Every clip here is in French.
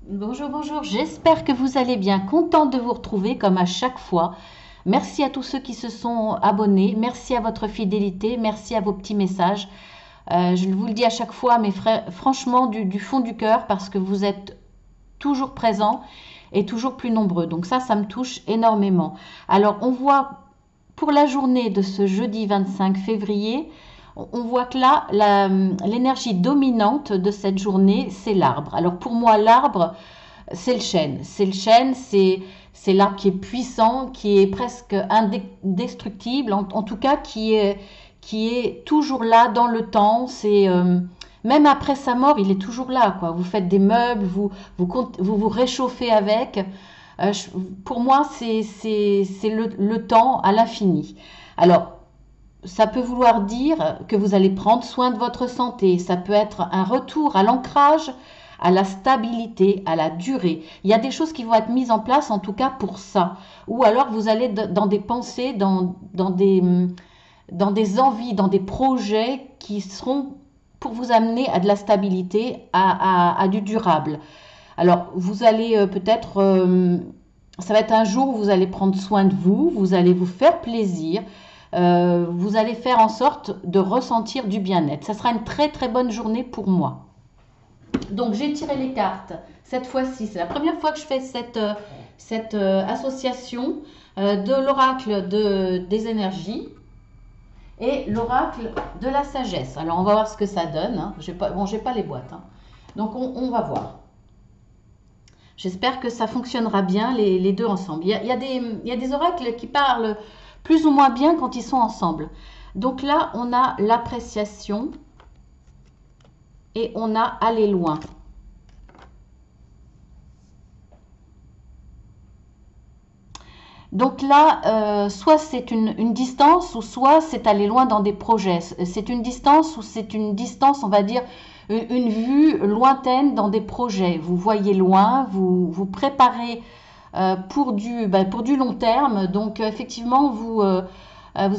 Bonjour, bonjour, j'espère que vous allez bien. Contente de vous retrouver comme à chaque fois. Merci à tous ceux qui se sont abonnés, merci à votre fidélité, merci à vos petits messages. Je vous le dis à chaque fois, mes frères, franchement, du fond du cœur, parce que vous êtes toujours présents et toujours plus nombreux. Donc ça me touche énormément. Alors, on voit pour la journée de ce jeudi 25 février, on voit que là, l'énergie dominante de cette journée, c'est l'arbre. Alors pour moi, l'arbre, c'est le chêne. C'est le chêne, c'est l'arbre qui est puissant, qui est presque indestructible, en tout cas qui est toujours là dans le temps. Même après sa mort, il est toujours là, quoi. Vous faites des meubles, vous réchauffez avec. Euh, pour moi, c'est le temps à l'infini. Alors, ça peut vouloir dire que vous allez prendre soin de votre santé. Ça peut être un retour à l'ancrage, à la stabilité, à la durée. Il y a des choses qui vont être mises en place, en tout cas pour ça. Ou alors vous allez dans des pensées, dans des envies, dans des projets qui seront pour vous amener à de la stabilité, à du durable. Alors, vous allez peut-être, ça va être un jour où vous allez prendre soin de vous, vous allez vous faire plaisir, vous allez faire en sorte de ressentir du bien-être. Ça sera une très très bonne journée pour moi. Donc, j'ai tiré les cartes cette fois-ci. C'est la première fois que je fais cette association de l'oracle des énergies et l'oracle de la sagesse. Alors, on va voir ce que ça donne. Hein. J'ai pas les boîtes. Hein. Donc, on va voir. J'espère que ça fonctionnera bien les deux ensemble. Il y a des oracles qui parlent plus ou moins bien quand ils sont ensemble. Donc là, on a l'appréciation et on a aller loin. Donc là, soit c'est une distance ou soit c'est aller loin dans des projets. C'est une distance ou c'est une distance, on va dire, une vue lointaine dans des projets. Vous voyez loin, vous préparez pour du long terme. Donc effectivement, vous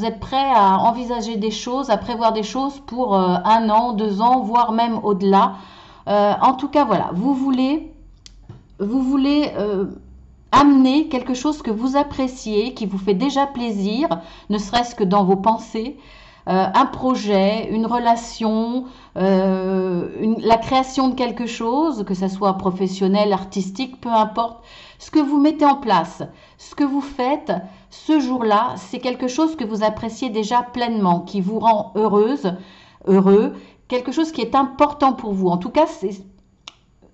êtes prêt à envisager des choses, à prévoir des choses pour 1 an, 2 ans, voire même au-delà. En tout cas, voilà, vous voulez amener quelque chose que vous appréciez, qui vous fait déjà plaisir, ne serait-ce que dans vos pensées, un projet, une relation, la création de quelque chose, que ce soit professionnel, artistique, peu importe, ce que vous mettez en place, ce que vous faites ce jour-là, c'est quelque chose que vous appréciez déjà pleinement, qui vous rend heureuse, heureux, quelque chose qui est important pour vous. En tout cas,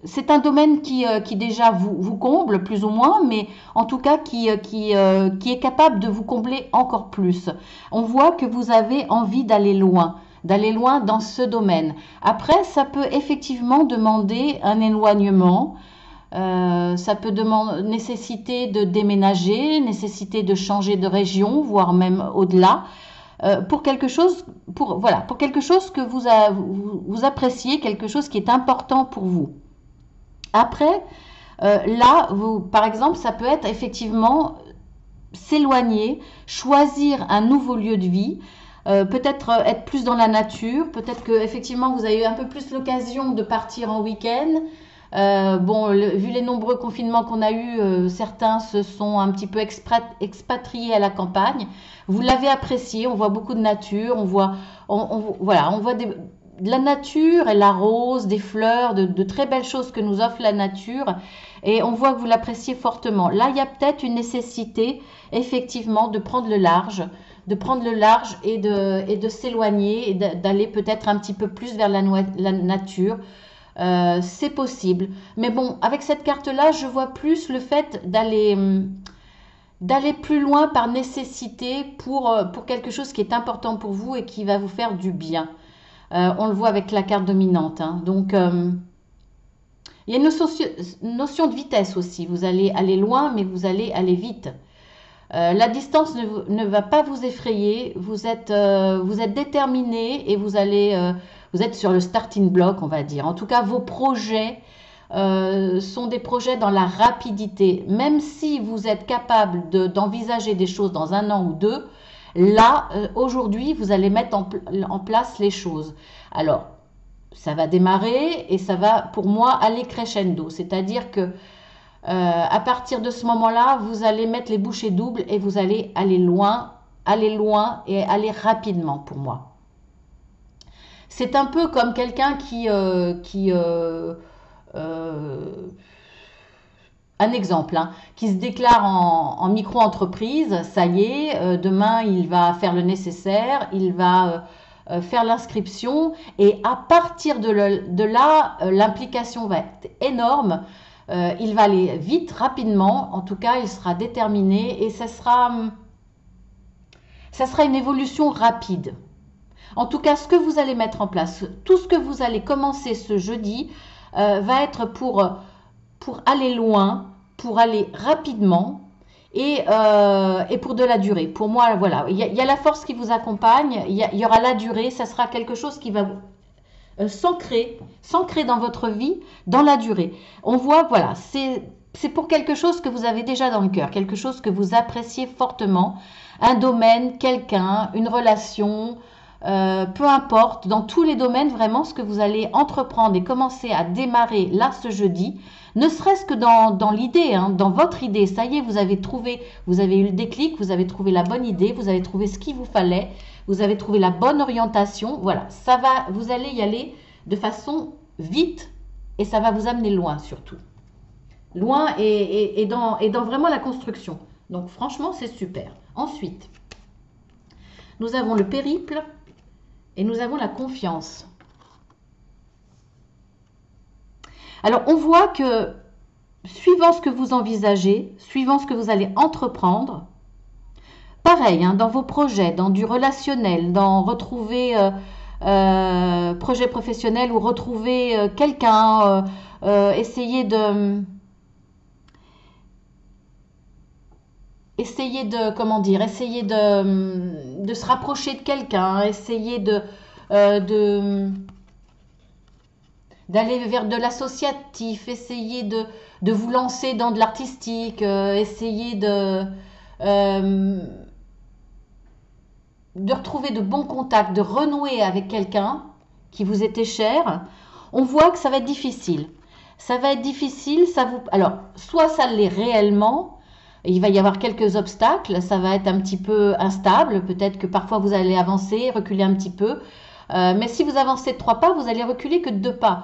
c'est un domaine qui déjà vous comble plus ou moins, mais en tout cas qui est capable de vous combler encore plus. On voit que vous avez envie d'aller loin dans ce domaine. Après, ça peut effectivement demander un éloignement, ça peut nécessiter de déménager, nécessiter de changer de région, voire même au-delà. Pour quelque chose, pour quelque chose que vous appréciez, quelque chose qui est important pour vous. Après, là, par exemple, ça peut être effectivement s'éloigner, choisir un nouveau lieu de vie, peut-être être plus dans la nature, peut-être que effectivement vous avez eu un peu plus l'occasion de partir en week-end. Bon, vu les nombreux confinements qu'on a eus, certains se sont un petit peu expatriés à la campagne. Vous l'avez apprécié, on voit beaucoup de nature, voilà, on voit de la nature et la rose, des fleurs, de très belles choses que nous offre la nature. Et on voit que vous l'appréciez fortement. Là, il y a peut-être une nécessité, effectivement, de prendre le large, et de s'éloigner et d'aller peut-être un petit peu plus vers la nature. C'est possible. Mais bon, avec cette carte-là, je vois plus le fait d'aller plus loin par nécessité pour quelque chose qui est important pour vous et qui va vous faire du bien. On le voit avec la carte dominante. Hein. Donc, il y a une notion de vitesse aussi. Vous allez aller loin, mais vous allez aller vite. La distance ne va pas vous effrayer. Vous êtes déterminé et vous êtes sur le starting block, on va dire. En tout cas, vos projets sont des projets dans la rapidité. Même si vous êtes capable d'envisager des choses dans 1 an ou 2, là, aujourd'hui, vous allez mettre en place les choses. Alors, ça va démarrer et ça va pour moi aller crescendo. C'est-à-dire que à partir de ce moment-là, vous allez mettre les bouchées doubles et vous allez aller loin et aller rapidement pour moi. C'est un peu comme quelqu'un un exemple, hein, qui se déclare en micro-entreprise, ça y est, demain il va faire le nécessaire, il va faire l'inscription et à partir de là, l'implication va être énorme. Il va aller vite, rapidement, en tout cas il sera déterminé et ça sera une évolution rapide. En tout cas, ce que vous allez mettre en place, tout ce que vous allez commencer ce jeudi va être pour aller loin, pour aller rapidement et pour de la durée. Pour moi, voilà, il y a la force qui vous accompagne, il y aura la durée, ça sera quelque chose qui va s'ancrer dans votre vie, dans la durée. On voit, voilà, c'est pour quelque chose que vous avez déjà dans le cœur, quelque chose que vous appréciez fortement, un domaine, quelqu'un, une relation, peu importe, dans tous les domaines, vraiment, ce que vous allez entreprendre et commencer à démarrer là ce jeudi, ne serait-ce que dans l'idée, hein, dans votre idée, ça y est, vous avez trouvé, vous avez eu le déclic, vous avez trouvé la bonne idée, vous avez trouvé ce qu'il vous fallait, vous avez trouvé la bonne orientation, voilà, ça va, vous allez y aller de façon vite et ça va vous amener loin surtout. Loin et dans vraiment la construction. Donc franchement, c'est super. Ensuite, nous avons le périple et nous avons la confiance. Alors, on voit que suivant ce que vous envisagez, suivant ce que vous allez entreprendre, pareil, hein, dans vos projets, dans du relationnel, dans retrouver projet professionnel ou retrouver quelqu'un, essayer de, comment dire, essayer de se rapprocher de quelqu'un, essayer d'aller vers de l'associatif, essayer de vous lancer dans de l'artistique, essayer de retrouver de bons contacts, de renouer avec quelqu'un qui vous était cher, on voit que ça va être difficile. Ça va être difficile, alors, soit ça l'est réellement, il va y avoir quelques obstacles, ça va être un petit peu instable, peut-être que parfois vous allez avancer, reculer un petit peu, mais si vous avancez de 3 pas, vous allez reculer que de 2 pas.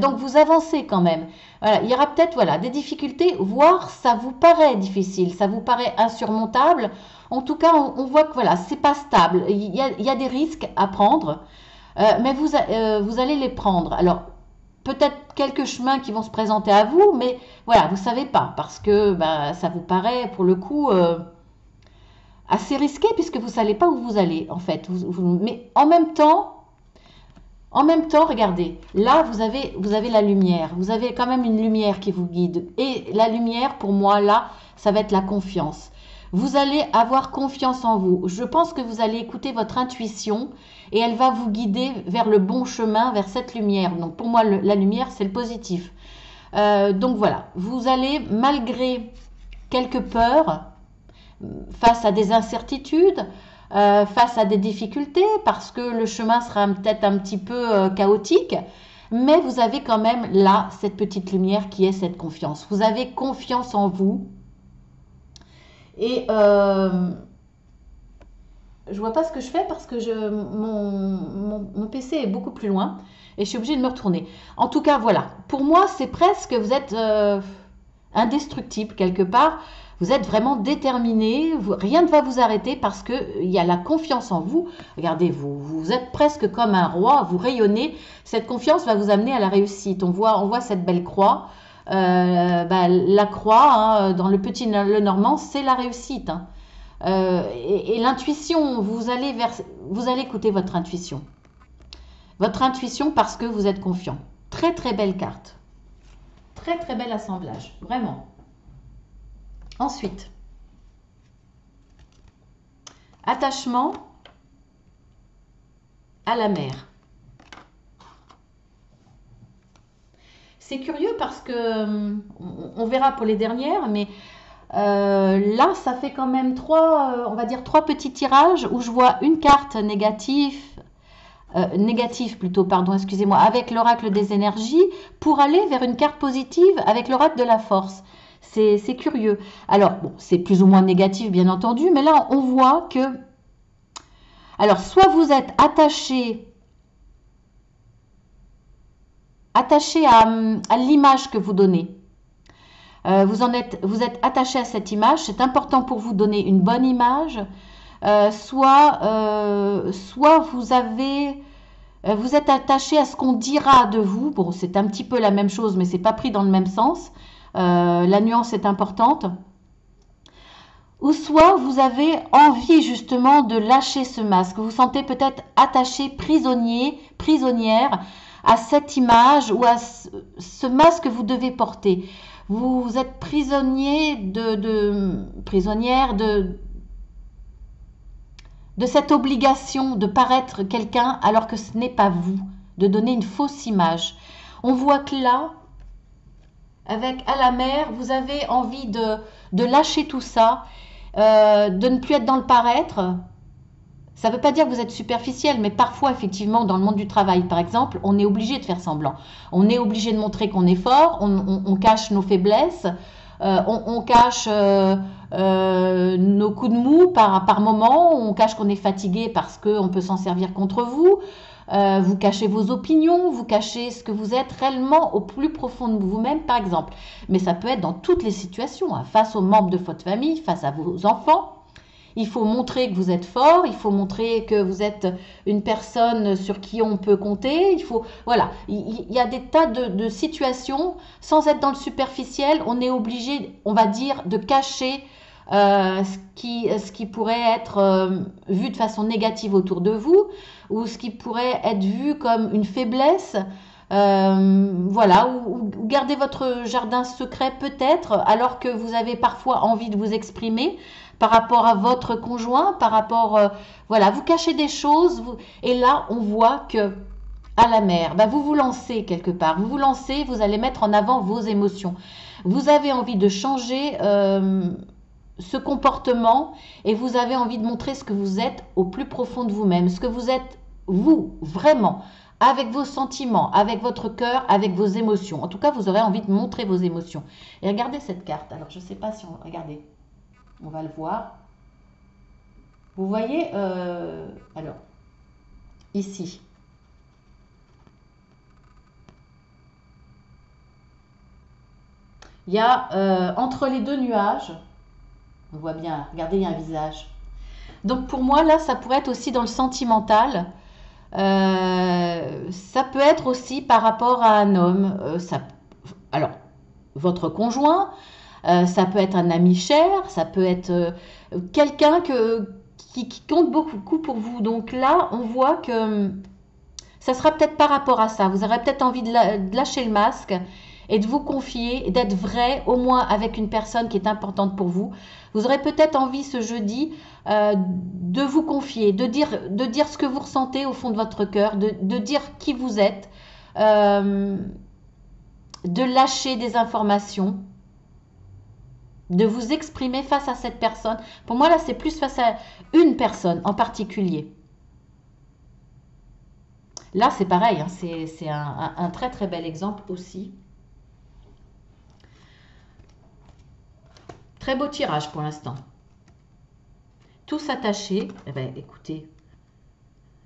Donc vous avancez quand même. Voilà, il y aura peut-être voilà, des difficultés, voire ça vous paraît difficile, ça vous paraît insurmontable. En tout cas, on voit que voilà, c'est pas stable. Il y a des risques à prendre, mais vous allez les prendre. Alors, peut-être quelques chemins qui vont se présenter à vous, mais voilà, vous savez pas, parce que bah, ça vous paraît pour le coup assez risqué, puisque vous savez pas où vous allez, en fait. Mais en même temps, regardez, là, vous avez la lumière. Vous avez quand même une lumière qui vous guide. Et la lumière, pour moi, là, ça va être la confiance. Vous allez avoir confiance en vous. Je pense que vous allez écouter votre intuition et elle va vous guider vers le bon chemin, vers cette lumière. Donc, pour moi, la lumière, c'est le positif. Donc, voilà. Vous allez, malgré quelques peurs, face à des incertitudes, face à des difficultés, parce que le chemin sera peut-être un petit peu chaotique, mais vous avez quand même là cette petite lumière qui est cette confiance. Vous avez confiance en vous. Et je vois pas ce que je fais parce que mon PC est beaucoup plus loin et je suis obligée de me retourner. En tout cas, voilà. Pour moi, c'est presque, vous êtes indestructible quelque part. Vous êtes vraiment déterminé, rien ne va vous arrêter parce qu'il y a la confiance en vous. Regardez, vous êtes presque comme un roi, vous rayonnez. Cette confiance va vous amener à la réussite. On voit cette belle croix. La croix, hein, dans le petit le normand, c'est la réussite. Hein. Et l'intuition, vous allez écouter votre intuition. Votre intuition parce que vous êtes confiant. Très très belle carte. Très très bel assemblage, vraiment. Ensuite, attachement à la mer. C'est curieux parce que, on verra pour les dernières, mais là, ça fait quand même on va dire 3 petits tirages où je vois une carte négative négatif plutôt, pardon, excusez-moi, avec l'oracle des énergies pour aller vers une carte positive avec l'oracle de la force. C'est curieux. Alors, bon, c'est plus ou moins négatif, bien entendu, mais là, on voit que... Alors, soit vous êtes attaché à l'image que vous donnez. Vous êtes attaché à cette image. C'est important pour vous donner une bonne image. Soit vous êtes attaché à ce qu'on dira de vous. Bon, c'est un petit peu la même chose, mais c'est pas pris dans le même sens. La nuance est importante. Ou soit vous avez envie justement de lâcher ce masque. Vous vous sentez peut-être attaché, prisonnier, prisonnière à cette image ou à ce masque que vous devez porter. Vous êtes prisonnier prisonnière de cette obligation de paraître quelqu'un alors que ce n'est pas vous, de donner une fausse image. On voit que là, avec à la mer, vous avez envie de lâcher tout ça, de ne plus être dans le paraître. Ça ne veut pas dire que vous êtes superficiel, mais parfois, effectivement, dans le monde du travail, par exemple, on est obligé de faire semblant. On est obligé de montrer qu'on est fort, on cache nos faiblesses, on cache nos coups de mou par moment, on cache qu'on est fatigué parce qu'on peut s'en servir contre vous. Vous cachez vos opinions, vous cachez ce que vous êtes réellement au plus profond de vous-même, par exemple. Mais ça peut être dans toutes les situations, hein, face aux membres de votre famille, face à vos enfants. Il faut montrer que vous êtes fort, il faut montrer que vous êtes une personne sur qui on peut compter. Voilà, il y a des tas de situations, sans être dans le superficiel, on est obligé, on va dire, de cacher ce qui pourrait être vu de façon négative autour de vous, ou ce qui pourrait être vu comme une faiblesse. Voilà, ou garder votre jardin secret peut-être, alors que vous avez parfois envie de vous exprimer par rapport à votre conjoint, par rapport, voilà, vous cachez des choses, et là, on voit que à la mer, bah, vous vous lancez quelque part, vous vous lancez, vous allez mettre en avant vos émotions. Vous avez envie de changer ce comportement et vous avez envie de montrer ce que vous êtes au plus profond de vous-même, ce que vous êtes, vous, vraiment, avec vos sentiments, avec votre cœur, avec vos émotions. En tout cas, vous aurez envie de montrer vos émotions. Et regardez cette carte. Alors, je ne sais pas si on... Regardez. On va le voir. Vous voyez, alors, ici. Il y a entre les deux nuages, on voit bien, regardez, il y a un visage. Donc pour moi, là, ça pourrait être aussi dans le sentimental. Ça peut être aussi par rapport à un homme. Alors, votre conjoint, ça peut être un ami cher, ça peut être quelqu'un qui compte beaucoup pour vous. Donc là, on voit que ça sera peut-être par rapport à ça. Vous aurez peut-être envie de lâcher le masque et de vous confier, d'être vrai, au moins avec une personne qui est importante pour vous. Vous aurez peut-être envie ce jeudi de vous confier, de dire ce que vous ressentez au fond de votre cœur, de dire qui vous êtes, de lâcher des informations, de vous exprimer face à cette personne. Pour moi, là, c'est plus face à une personne en particulier. Là, c'est pareil, hein, c'est un très très bel exemple aussi. Très beau tirage pour l'instant. Tous attachés. Eh bien, écoutez,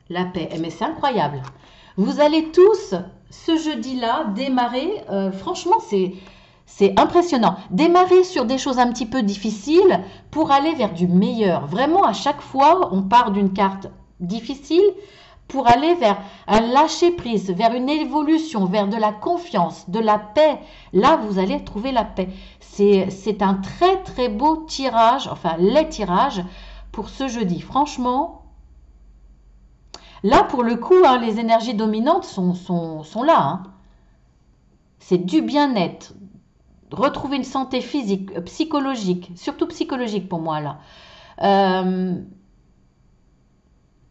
la paix. Mais c'est incroyable. Vous allez tous, ce jeudi-là, démarrer. Franchement, c'est impressionnant. Démarrer sur des choses un petit peu difficiles pour aller vers du meilleur. Vraiment, à chaque fois, on part d'une carte difficile pour aller vers un lâcher-prise, vers une évolution, vers de la confiance, de la paix. Là, vous allez trouver la paix. C'est un très très beau tirage, enfin les tirages pour ce jeudi. Franchement, là pour le coup, hein, les énergies dominantes sont là. Hein. C'est du bien-être, retrouver une santé physique, psychologique, surtout psychologique pour moi là.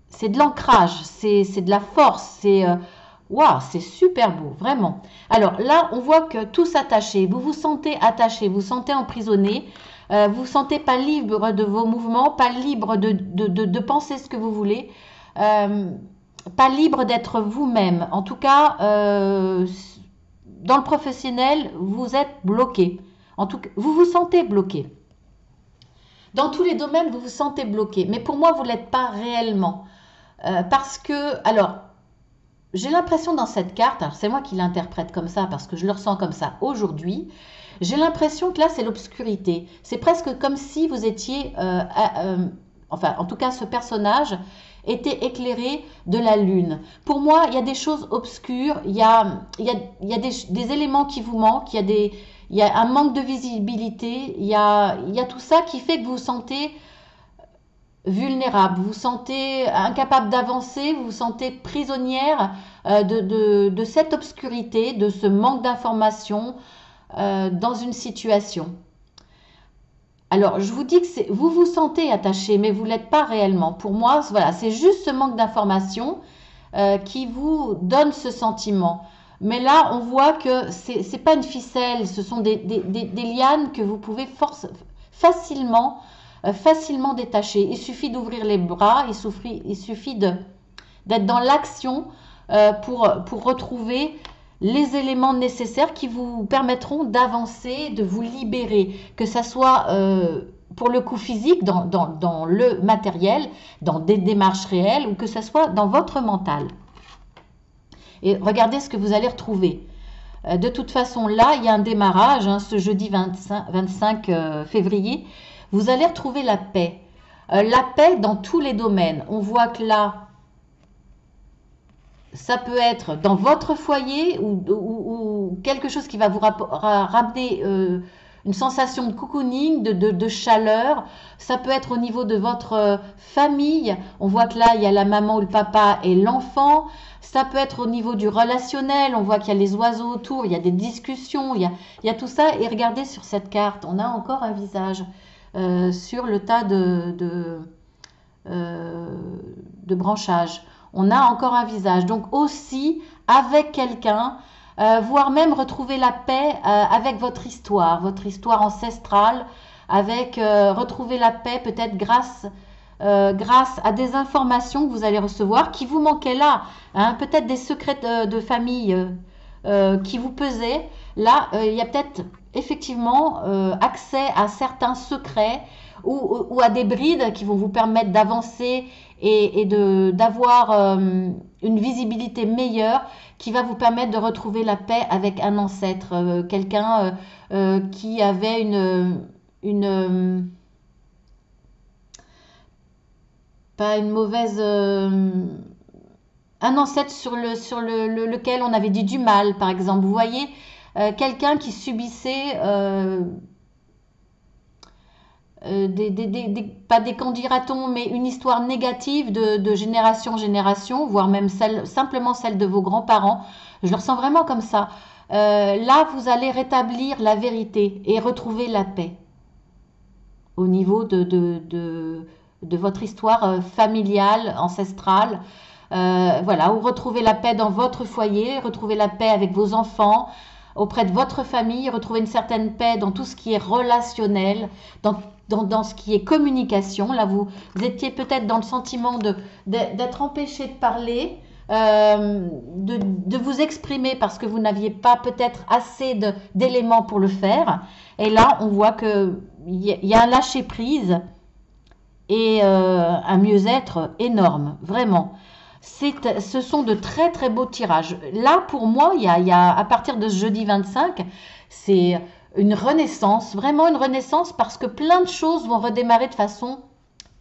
C'est de l'ancrage, c'est de la force, waouh, c'est super beau, vraiment. Alors là, on voit que tous attachés, vous vous sentez attaché, vous vous sentez emprisonné, vous vous sentez pas libre de vos mouvements, pas libre de penser ce que vous voulez. pas libre d'être vous-même. En tout cas, dans le professionnel, vous êtes bloqué. En tout cas, vous vous sentez bloqué. Dans tous les domaines, vous vous sentez bloqué. Mais pour moi, vous ne l'êtes pas réellement. Parce que, alors, j'ai l'impression dans cette carte, alors c'est moi qui l'interprète comme ça, parce que je le ressens comme ça aujourd'hui, j'ai l'impression que là, c'est l'obscurité. C'est presque comme si vous étiez, enfin, en tout cas, ce personnage était éclairé de la lune. Pour moi, il y a des choses obscures, il y a des éléments qui vous manquent, il y a un manque de visibilité, il y a tout ça qui fait que vous vous sentez vulnérable, vous vous sentez incapable d'avancer, vous vous sentez prisonnière de cette obscurité, de ce manque d'information dans une situation. Alors, je vous dis que vous vous sentez attaché, mais vous ne l'êtes pas réellement. Pour moi, voilà, c'est juste ce manque d'information qui vous donne ce sentiment. Mais là, on voit que c'est pas une ficelle, ce sont des lianes que vous pouvez facilement détacher. Il suffit d'ouvrir les bras, il suffit d'être dans l'action pour retrouver les éléments nécessaires qui vous permettront d'avancer, de vous libérer, que ça soit pour le coup physique, dans le matériel, dans des démarches réelles, ou que ça soit dans votre mental. Et regardez ce que vous allez retrouver. De toute façon, là, il y a un démarrage, hein, ce jeudi 25 février. Vous allez retrouver la paix. La paix dans tous les domaines. On voit que là, ça peut être dans votre foyer ou quelque chose qui va vous ramener une sensation de cocooning, de chaleur. Ça peut être au niveau de votre famille. On voit que là, il y a la maman ou le papa et l'enfant. Ça peut être au niveau du relationnel. On voit qu'il y a les oiseaux autour, il y a des discussions, il y a tout ça. Et regardez sur cette carte, on a encore un visage sur le tas de branchages. On a encore un visage. Donc aussi avec quelqu'un, voire même retrouver la paix avec votre histoire ancestrale, avec retrouver la paix peut-être grâce à des informations que vous allez recevoir qui vous manquaient là, hein, peut-être des secrets de famille qui vous pesaient. Là, il y a peut-être effectivement accès à certains secrets ou à des brides qui vont vous permettre d'avancer et d'avoir une visibilité meilleure qui va vous permettre de retrouver la paix avec un ancêtre, quelqu'un qui avait pas une mauvaise un ancêtre sur lequel on avait dit du mal, par exemple. Vous voyez, quelqu'un qui subissait pas des candidatons, mais une histoire négative de génération en génération, voire même simplement celle de vos grands-parents. Je le ressens vraiment comme ça. Là, vous allez rétablir la vérité et retrouver la paix au niveau de votre histoire familiale, ancestrale. Voilà, ou retrouver la paix dans votre foyer, retrouver la paix avec vos enfants, auprès de votre famille, retrouver une certaine paix dans tout ce qui est relationnel, dans ce qui est communication. Là, vous étiez peut-être dans le sentiment d'être empêché de parler, de vous exprimer parce que vous n'aviez pas peut-être assez d'éléments pour le faire. Et là, on voit qu'il y a un lâcher-prise et un mieux-être énorme, vraiment. Ce sont de très très beaux tirages. Là, pour moi, il y a à partir de ce jeudi 25, c'est une renaissance, vraiment une renaissance, parce que plein de choses vont redémarrer de façon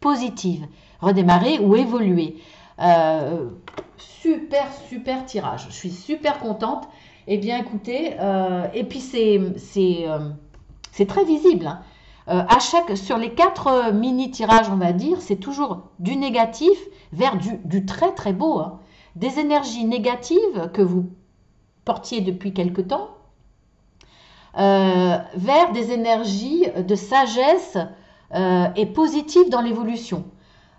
positive, redémarrer ou évoluer. Super tirage. Je suis super contente. Eh bien, écoutez, et puis c'est très visible, hein. Sur les 4 mini tirages, on va dire, c'est toujours du négatif vers du très très beau, hein. Des énergies négatives que vous portiez depuis quelque temps, vers des énergies de sagesse et positives dans l'évolution.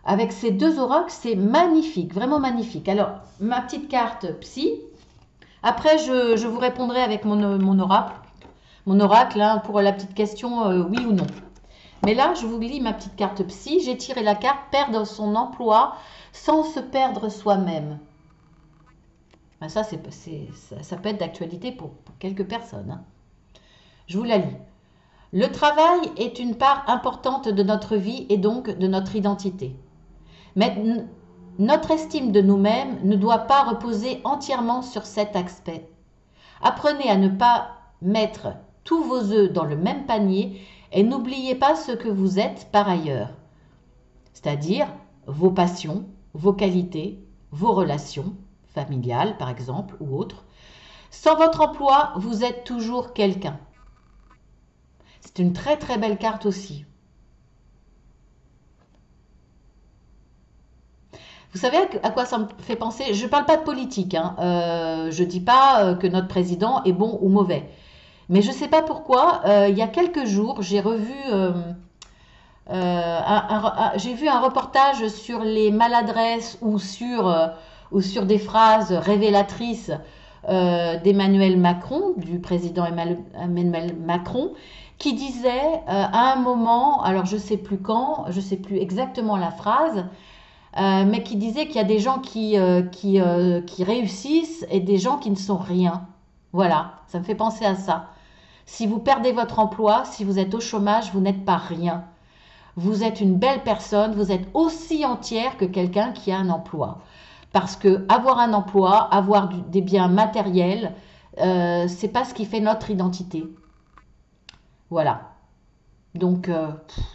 Avec ces 2 oracles, c'est magnifique, vraiment magnifique. Alors, ma petite carte psy. Après, je vous répondrai avec mon oracle. Mon oracle, hein, pour la petite question oui ou non. Mais là, je vous lis ma petite carte psy. J'ai tiré la carte perdre son emploi sans se perdre soi-même. Ben ça, ça peut être d'actualité pour quelques personnes, hein. Je vous la lis. Le travail est une part importante de notre vie et donc de notre identité. Mais notre estime de nous-mêmes ne doit pas reposer entièrement sur cet aspect. Apprenez à ne pas mettre tous vos œufs dans le même panier et n'oubliez pas ce que vous êtes par ailleurs, c'est-à-dire vos passions, vos qualités, vos relations familiales par exemple ou autres. Sans votre emploi, vous êtes toujours quelqu'un. C'est une très très belle carte aussi. Vous savez à quoi ça me fait penser? Je ne parle pas de politique, hein. Je ne dis pas que notre président est bon ou mauvais. Mais je ne sais pas pourquoi, il y a quelques jours, j'ai revu, j'ai vu un reportage sur les maladresses ou sur des phrases révélatrices d'Emmanuel Macron, du président Emmanuel Macron, qui disait à un moment, alors je ne sais plus quand, je ne sais plus exactement la phrase, mais qui disait qu'il y a des gens qui réussissent et des gens qui ne sont rien. Voilà, ça me fait penser à ça. Si vous perdez votre emploi, si vous êtes au chômage, vous n'êtes pas rien. Vous êtes une belle personne, vous êtes aussi entière que quelqu'un qui a un emploi. Parce que avoir un emploi, avoir des biens matériels, c'est pas ce qui fait notre identité. Voilà. Donc,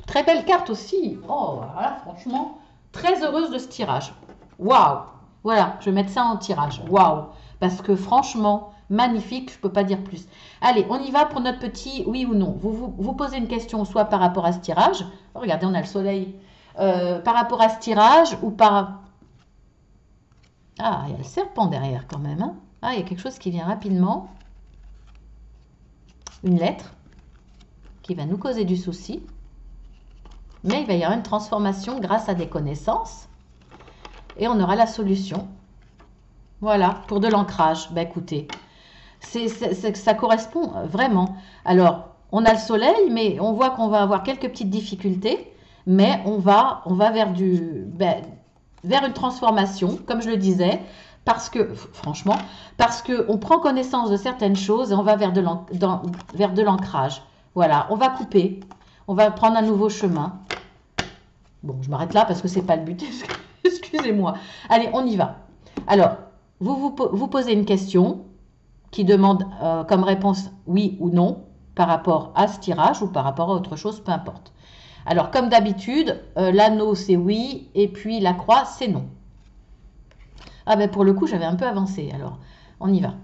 très belle carte aussi. Oh, voilà, franchement, très heureuse de ce tirage. Waouh! Voilà, je vais mettre ça en tirage. Waouh! Parce que franchement, magnifique, je ne peux pas dire plus. Allez, on y va pour notre petit oui ou non. Vous posez une question soit par rapport à ce tirage. Oh, regardez, on a le soleil. Par rapport à ce tirage ou par... Ah, il y a le serpent derrière quand même, hein. Ah, il y a quelque chose qui vient rapidement. Une lettre qui va nous causer du souci. Mais il va y avoir une transformation grâce à des connaissances. Et on aura la solution. Voilà, pour de l'ancrage. Ben écoutez, ça correspond vraiment. Alors, on a le soleil, mais on voit qu'on va avoir quelques petites difficultés. Mais on va vers vers une transformation, comme je le disais, parce que, franchement, parce qu'on prend connaissance de certaines choses et on va vers de l'ancrage. Voilà, on va couper, on va prendre un nouveau chemin. Bon, je m'arrête là parce que c'est pas le but, excusez-moi. Allez, on y va. Alors, vous posez une question qui demande comme réponse oui ou non par rapport à ce tirage ou par rapport à autre chose, peu importe. Alors, comme d'habitude, l'anneau, c'est oui, et puis la croix, c'est non. Ah ben, pour le coup, j'avais un peu avancé, alors, on y va.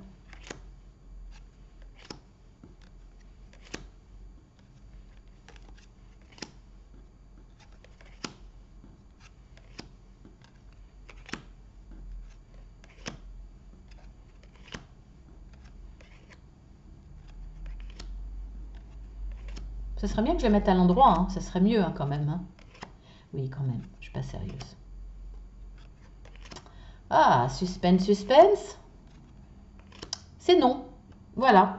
Ce serait bien que je les mette à l'endroit, hein. Ça serait mieux hein, quand même, hein. Oui, quand même, je suis pas sérieuse. Ah, suspense, suspense. C'est non. Voilà.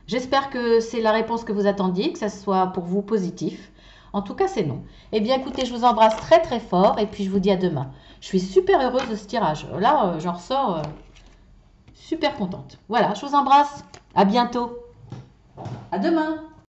J'espère que c'est la réponse que vous attendiez, que ça soit pour vous positif. En tout cas, c'est non. Eh bien, écoutez, je vous embrasse très très fort et puis je vous dis à demain. Je suis super heureuse de ce tirage. Là, j'en ressors super contente. Voilà, je vous embrasse. À bientôt. À demain.